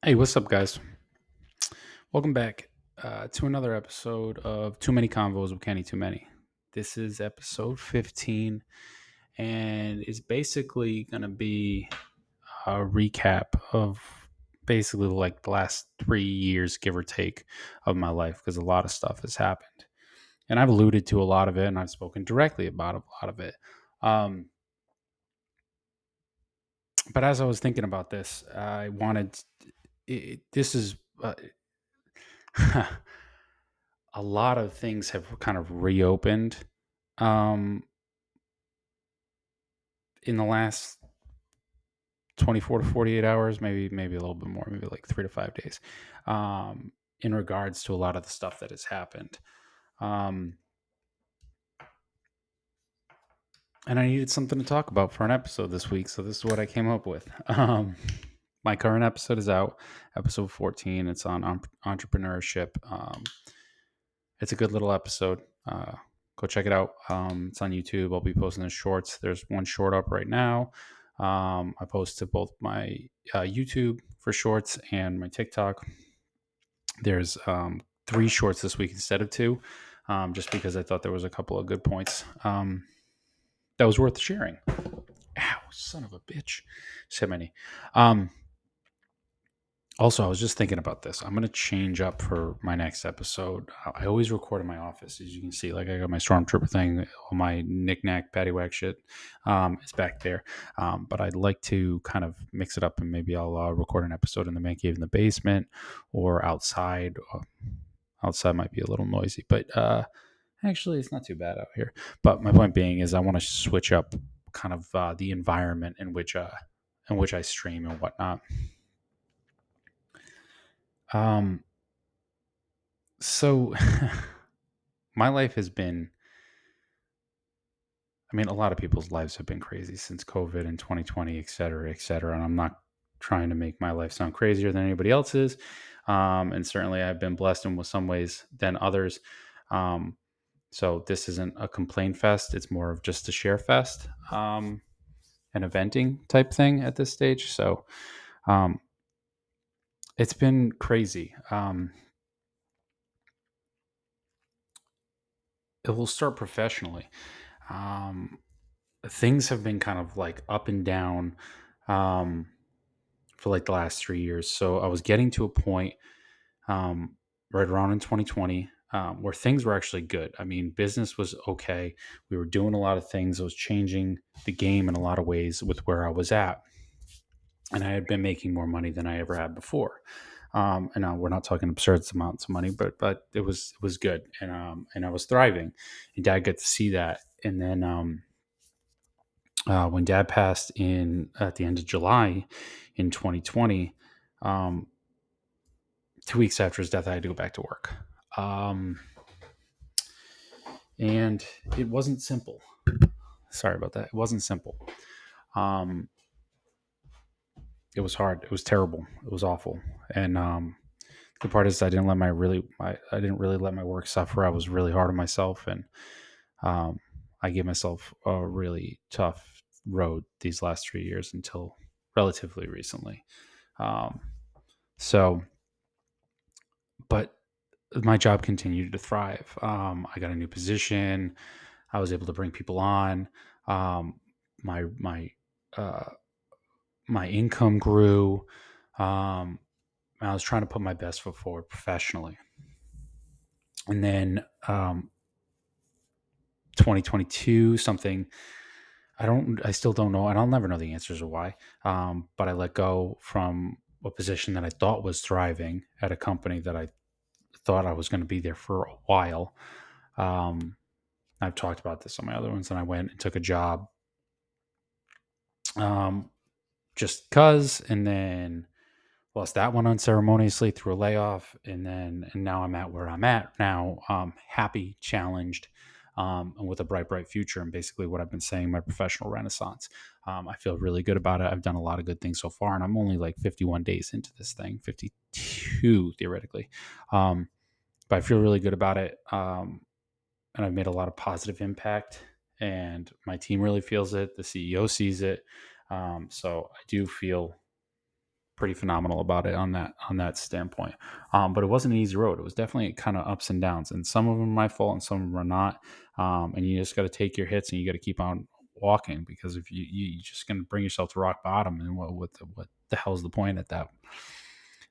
Hey, what's up, guys? Welcome back to another episode of Too Many Convos with Kenny Too Many. This is episode 15, and it's basically going to be a recap of basically like the last 3 years, give or take, of my life because a lot of stuff has happened. And I've alluded to a lot of it, and I've spoken directly about a lot of it. Um, but as I was thinking about this, I wanted this is. A lot of things have kind of reopened um, in the last 24 to 48 hours, maybe a little bit more, maybe like 3 to 5 days, in regards to a lot of the stuff that has happened. Um, and I needed something to talk about for an episode this week, so this is what I came up with. My current episode is out, episode 14. It's on entrepreneurship. It's a good little episode. Go check it out. It's on YouTube. I'll be posting the shorts. There's one short up right now. I post to both my YouTube for shorts and my TikTok. There's three shorts this week instead of two, just because I thought there was a couple of good points that was worth sharing. Ow, son of a bitch. So many. Also, I was just thinking about this. I'm going to change up for my next episode. I always record in my office, as you can see. Like, I got my Stormtrooper thing, all my knick-knack, paddywhack shit is back there. But I'd like to kind of mix it up, and maybe I'll record an episode in the man cave in the basement or outside. Outside might be a little noisy, but actually, it's not too bad out here. But my point being is I want to switch up kind of the environment in which I stream and whatnot. Um, So my life has been, I mean, a lot of people's lives have been crazy since COVID and 2020, et cetera, et cetera. And I'm not trying to make my life sound crazier than anybody else's. And certainly I've been blessed in some ways than others. Um, so this isn't a complaint fest. It's more of just a share fest, an eventing type thing at this stage. So um, it's been crazy. It will start professionally. Um, Things have been kind of like up and down um, for like the last 3 years. So I was getting to a point right around in 2020 where things were actually good. I mean, business was okay. We were doing a lot of things. I was changing the game in a lot of ways with where I was at. And I had been making more money than I ever had before. And now we're not talking absurd amounts of money, but it was good, and I was thriving. And Dad got to see that, and then when Dad passed in at the end of July in 2020, um, 2 weeks after his death, I had to go back to work, um, and it wasn't simple. Sorry about that. It wasn't simple. Um, it was hard. It was terrible. It was awful. And the part is, I didn't really let my work suffer. I was really hard on myself, and um, I gave myself a really tough road these last 3 years until relatively recently. Um, So, but my job continued to thrive. I got a new position. I was able to bring people on. Um, my uh, my income grew. Um, I was trying to put my best foot forward professionally. And then 2022, something I still don't know, and I'll never know the answers or why. But I let go from a position that I thought was thriving at a company that I thought I was going to be there for a while. Um, I've talked about this on my other ones, and I went and took a job um, just because, and then lost that one unceremoniously through a layoff, and now I'm at where I'm at now, happy, challenged, and with a bright future. And basically, what I've been saying, my professional renaissance. I feel really good about it. I've done a lot of good things so far, and I'm only like 51 days into this thing, 52 theoretically. Um, but I feel really good about it. And I've made a lot of positive impact, and my team really feels it. The CEO sees it. So I do feel pretty phenomenal about it on that standpoint. But it wasn't an easy road. It was definitely kind of ups and downs, and some of them are my fault, and some of them are not. And you just got to take your hits, and you got to keep on walking, because if you're just going to bring yourself to rock bottom, and what the hell's the point at that?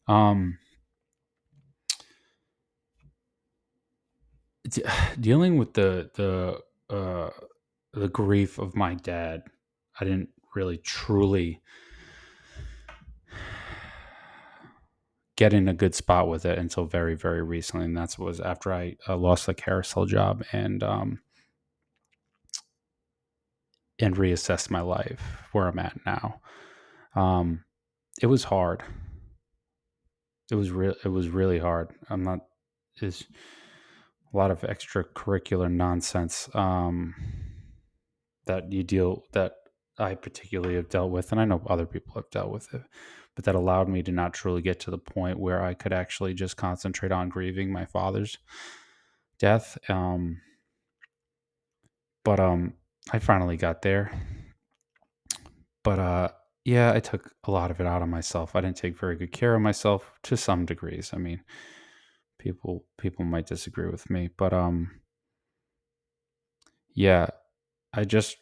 Um, Dealing with uh, the grief of my dad, I didn't really truly get in a good spot with it until very, very recently, and that was after I lost the carousel job and reassessed my life where I'm at now. Um, it was hard. It was really hard. I'm not. Is a lot of extracurricular nonsense that I particularly have dealt with, and I know other people have dealt with it, but that allowed me to not truly get to the point where I could actually just concentrate on grieving my father's death. But I finally got there. But yeah, I took a lot of it out on myself. I didn't take very good care of myself to some degrees. I mean, people might disagree with me, but yeah, I just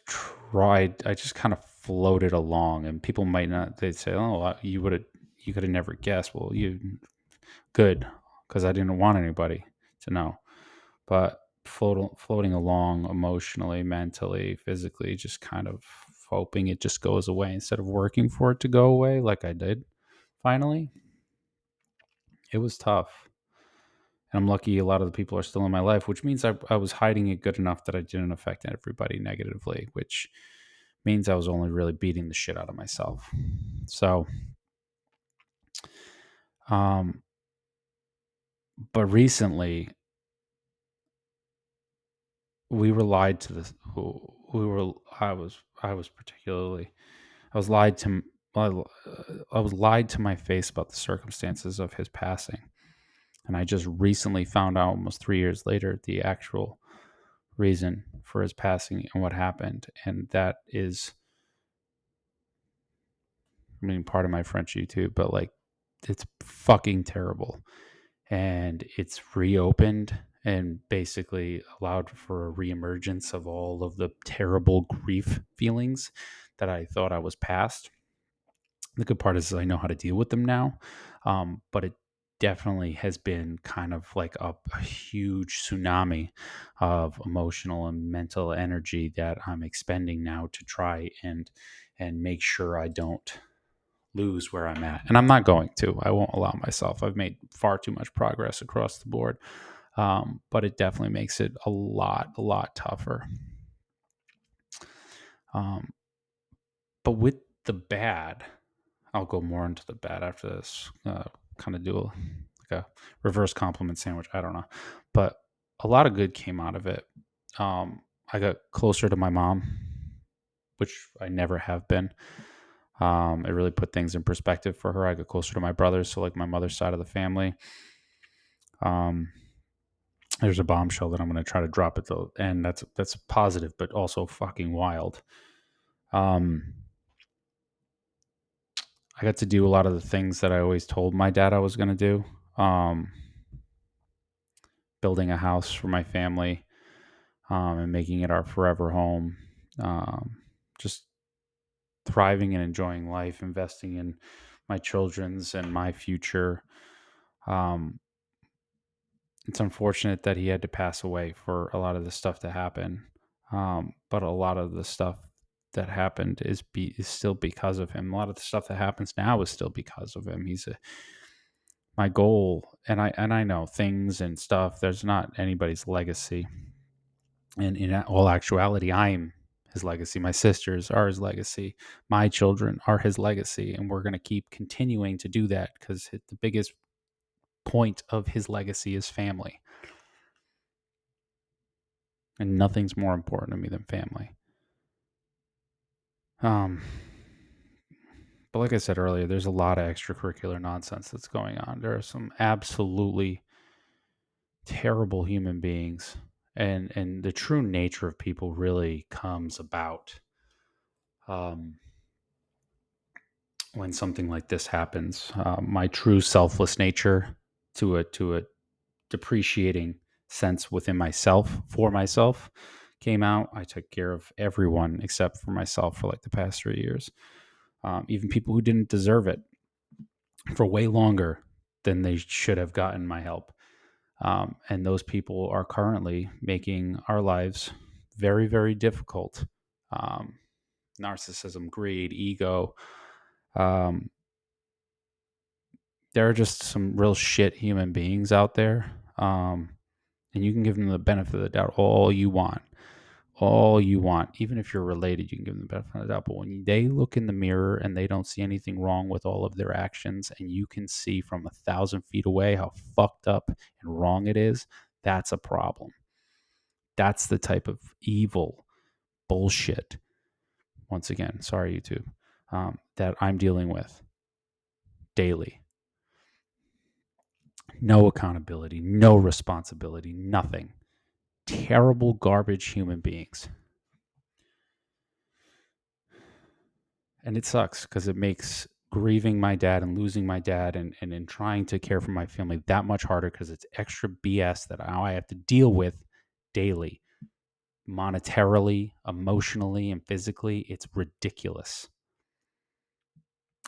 kind of floated along, and people might not, they'd say, "Oh, you could have never guessed." Well, you good, because I didn't want anybody to know. But floating along emotionally, mentally, physically, just kind of hoping it just goes away instead of working for it to go away like I did finally. It was tough. And I'm lucky a lot of the people are still in my life, which means I was hiding it good enough that I didn't affect everybody negatively, which means I was only really beating the shit out of myself. So, um, but recently we were lied to this. We were. I was particularly. I was lied to. I was lied to my face about the circumstances of his passing, and I just recently found out, almost 3 years later, the actual reason for his passing and what happened, and that is, I mean, part of my French YouTube, but like, it's fucking terrible. And it's reopened and basically allowed for a reemergence of all of the terrible grief feelings that I thought I was past. The good part is I know how to deal with them now, but it definitely has been kind of like a huge tsunami of emotional and mental energy that I'm expending now to try and make sure I don't lose where I'm at. And I'm not going to. I won't allow myself. I've made far too much progress across the board. But it definitely makes it a lot tougher. Um, but with the bad, I'll go more into the bad after this. Kind of do like a reverse compliment sandwich. I don't know. But a lot of good came out of it. I got closer to my mom, which I never have been. It really put things in perspective for her. I got closer to my brothers, so like my mother's side of the family. Um, there's a bombshell that I'm going to try to drop at the end. That's positive, but also fucking wild. Um, I got to do a lot of the things that I always told my dad I was going to do. Um, Building a house for my family, and making it our forever home. Just thriving and enjoying life, investing in my children's and my future. Um, it's unfortunate that he had to pass away for a lot of the stuff to happen. But a lot of the stuff that happened is still because of him. A lot of the stuff that happens now is still because of him. My goal, and I know things and stuff. There's not anybody's legacy, and in all actuality, I'm his legacy. My sisters are his legacy. My children are his legacy, and we're going to keep continuing to do that because the biggest point of his legacy is family, and nothing's more important to me than family. Um, but like I said earlier, there's a lot of extracurricular nonsense that's going on. There are some absolutely terrible human beings, and the true nature of people really comes about um, when something like this happens. My true selfless nature to a depreciating sense within myself for myself came out. I took care of everyone except for myself for like the past 3 years. Even people who didn't deserve it for way longer than they should have gotten my help. And those people are currently making our lives very, very difficult. Um, Narcissism, greed, ego. Um, there are just some real shit human beings out there. And you can give them the benefit of the doubt all you want. All you want. Even if you're related, you can give them the benefit of the doubt. But when they look in the mirror and they don't see anything wrong with all of their actions, and you can see from 1,000 feet away how fucked up and wrong it is, that's a problem. That's the type of evil bullshit, once again, sorry, YouTube, that I'm dealing with daily. No accountability, no responsibility, nothing. Terrible, garbage human beings. And it sucks because it makes grieving my dad and losing my dad and in trying to care for my family that much harder because it's extra BS that I have to deal with daily, monetarily, emotionally, and physically. It's ridiculous.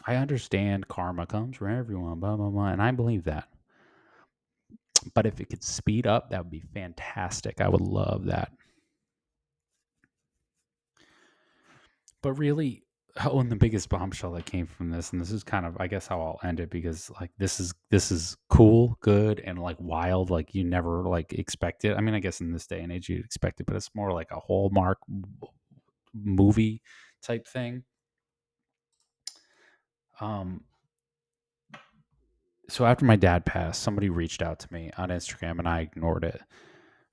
I understand karma comes for everyone, blah, blah, blah, and I believe that. But if it could speed up, that would be fantastic. I would love that. But really, oh, and the biggest bombshell that came from this, and this is kind of, I guess, how I'll end it because like this is cool, good, and like wild. Like you never like expect it. I mean, I guess in this day and age you'd expect it, but it's more like a Hallmark movie type thing. Um, so after my dad passed, somebody reached out to me on Instagram, and I ignored it.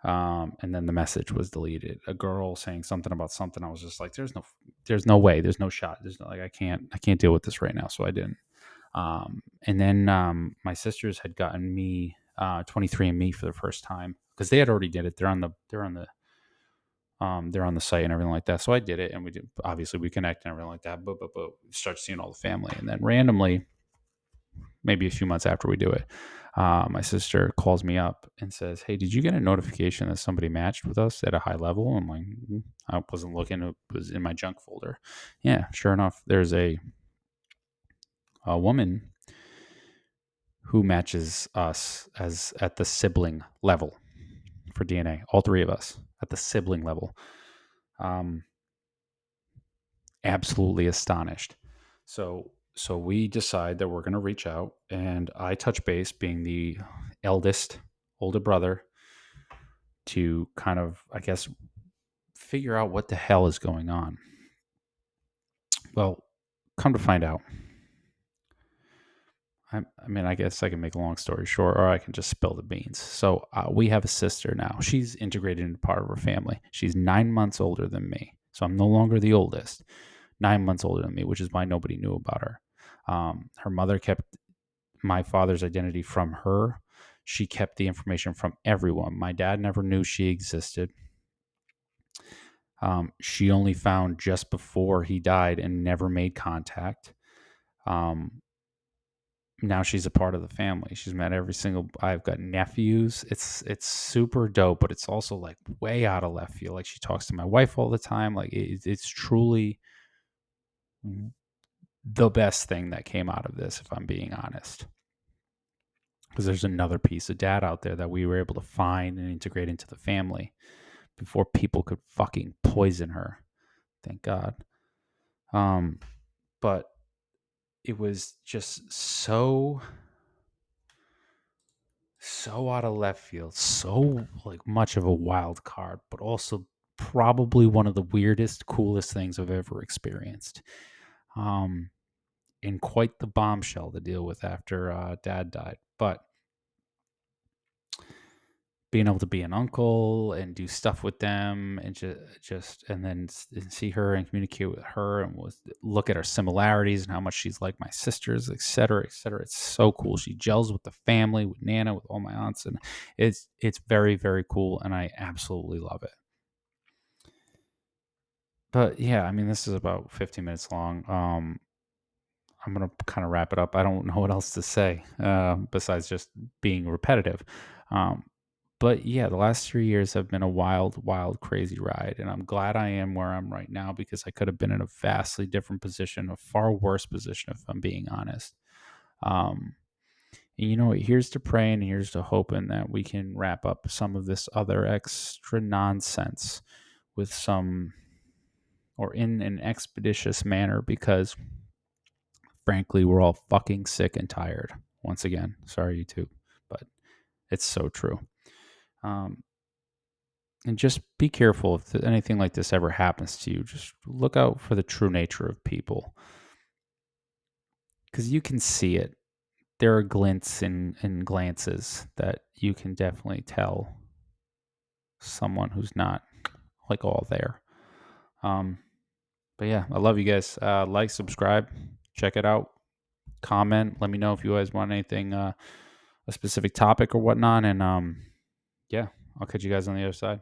And then the message was deleted. A girl saying something about something. I was just like, there's no way, there's no shot. There's no, like, I can't deal with this right now. So I didn't. And then my sisters had gotten me 23andMe for the first time because they had already did it. They're on the site and everything like that. So I did it, and we did. Obviously, we connect and everything like that. But start seeing all the family, and then randomly, maybe a few months after we do it, my sister calls me up and says, "Hey, did you get a notification that somebody matched with us at a high level?" I'm like, I wasn't looking; it was in my junk folder. Yeah, sure enough, there's a woman who matches us as at the sibling level for DNA. All three of us at the sibling level. Um, Absolutely astonished. So we decide that we're going to reach out, and I touch base, being the eldest, older brother, to kind of, I guess, figure out what the hell is going on. Well, come to find out, I mean, I guess I can make a long story short, or I can just spill the beans. So we have a sister now. She's integrated into part of our family. She's 9 months older than me, so I'm no longer the oldest. 9 months older than me, which is why nobody knew about her. Her mother kept my father's identity from her. She kept the information from everyone. My dad never knew she existed. She only found just before he died and never made contact. Um, Now she's a part of the family. She's met every single. I've got nephews. It's super dope, but it's also like way out of left field. Like she talks to my wife all the time. Like it's truly the best thing that came out of this, if I'm being honest. Because there's another piece of dad out there that we were able to find and integrate into the family before people could fucking poison her. Thank God. Um, but it was just so out of left field, so like much of a wild card, but also probably one of the weirdest, coolest things I've ever experienced. Um, and quite the bombshell to deal with after dad died. But being able to be an uncle and do stuff with them and just and then see her and communicate with her and look at her similarities and how much she's like my sisters, et cetera, et cetera. It's so cool. She gels with the family, with Nana, with all my aunts, and it's very, very cool, and I absolutely love it. But yeah, I mean, this is about 15 minutes long. I'm gonna kind of wrap it up. I don't know what else to say besides just being repetitive. Um, but yeah, the last 3 years have been a wild, wild, crazy ride, and I'm glad I am where I'm right now because I could have been in a vastly different position, a far worse position, if I'm being honest. Um, and you know what? Here's to praying, here's to hoping that we can wrap up some of this other extra nonsense with some or in an expeditious manner because frankly, we're all fucking sick and tired. Once again, sorry, YouTube, but it's so true. Um, and just be careful if anything like this ever happens to you. Just look out for the true nature of people because you can see it. There are glints and glances that you can definitely tell someone who's not like all there. Um, but yeah, I love you guys. Like, subscribe, check it out, comment. Let me know if you guys want anything, a specific topic or whatnot. And yeah, I'll catch you guys on the other side.